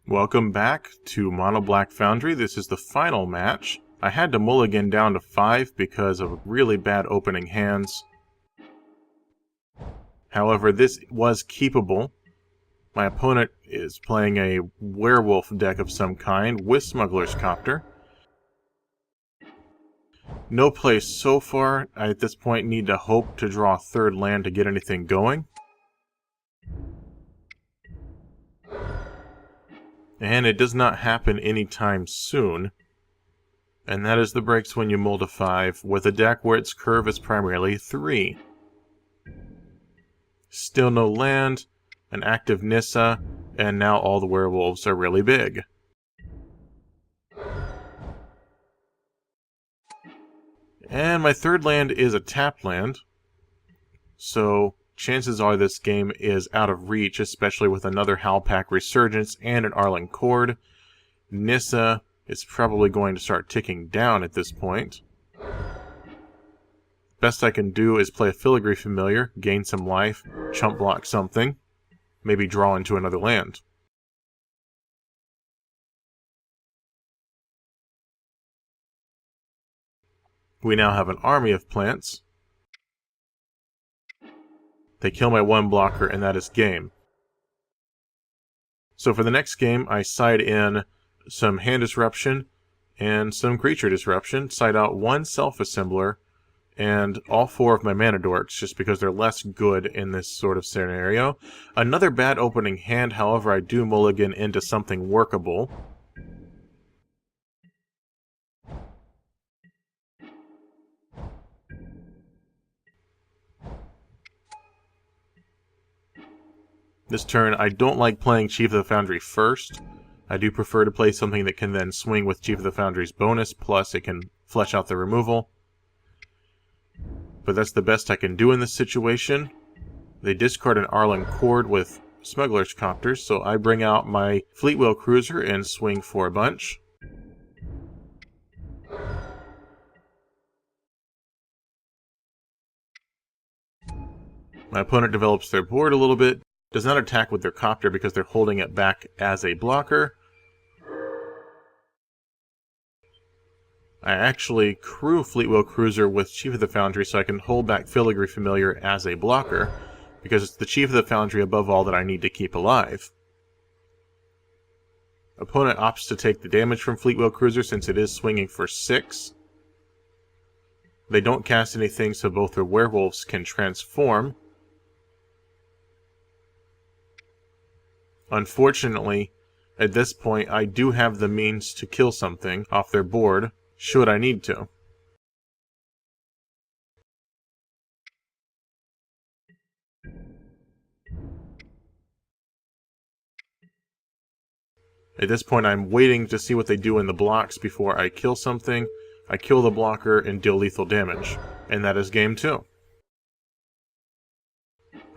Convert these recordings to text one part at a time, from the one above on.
Welcome back to Mono-Black Foundry. This is the final match. I had to mulligan down to 5 because of really bad opening hands. However, this was keepable. My opponent is playing a werewolf deck of some kind with Smuggler's Copter. No play so far. I, at this point, need to hope to draw a third land to get anything going. And it does not happen anytime soon. And that is the breaks when you mull to 5, with a deck where its curve is primarily 3. Still no land, an active Nissa, and now all the werewolves are really big. And my third land is a tap land, so chances are this game is out of reach, especially with another Howlpack Resurgence and an Arlen Cord. Nissa is probably going to start ticking down at this point. Best I can do is play a Filigree Familiar, gain some life, chump block something, maybe draw into another land. We now have an army of plants. They kill my one blocker, and that is game. So for the next game, I side in some hand disruption and some creature disruption, side out one self-assembler, and all 4 of my mana dorks, just because they're less good in this sort of scenario. Another bad opening hand, however, I do mulligan into something workable. This turn, I don't like playing Chief of the Foundry first. I do prefer to play something that can then swing with Chief of the Foundry's bonus, plus it can flesh out the removal. But that's the best I can do in this situation. They discard an Arlen Cord with Smuggler's Copters, so I bring out my Fleetwheel Cruiser and swing for a bunch. My opponent develops their board a little bit. Does not attack with their copter because they're holding it back as a blocker. I actually crew Fleetwheel Cruiser with Chief of the Foundry so I can hold back Filigree Familiar as a blocker, because it's the Chief of the Foundry above all that I need to keep alive. Opponent opts to take the damage from Fleetwheel Cruiser since it is swinging for 6. They don't cast anything so both their werewolves can transform. Unfortunately, at this point, I do have the means to kill something off their board, should I need to. At this point, I'm waiting to see what they do in the blocks before I kill something. I kill the blocker and deal lethal damage, and that is game 2.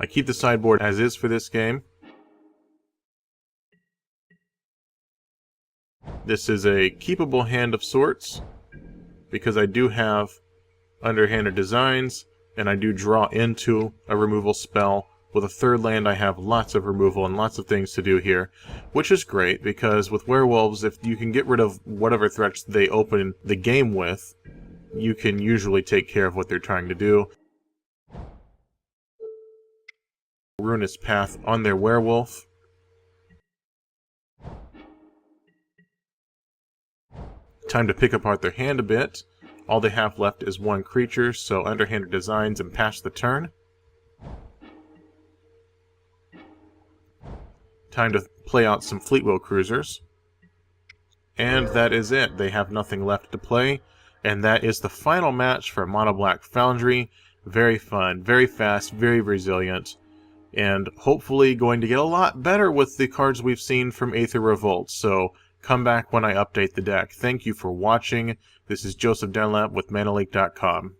I keep the sideboard as is for this game. This is a keepable hand of sorts, because I do have Underhanded Designs, and I do draw into a removal spell. With a third land, I have lots of removal and lots of things to do here, which is great, because with werewolves, if you can get rid of whatever threats they open the game with, you can usually take care of what they're trying to do. Ruinous Path on their werewolf. Time to pick apart their hand a bit. All they have left is one creature, so Underhanded Designs and pass the turn. Time to play out some Fleetwheel Cruisers. And that is it. They have nothing left to play. And that is the final match for Mono-Black Foundry. Very fun, very fast, very resilient. And hopefully going to get a lot better with the cards we've seen from Aether Revolt. So come back when I update the deck. Thank you for watching. This is Joseph Dunlap with Manaleak.com.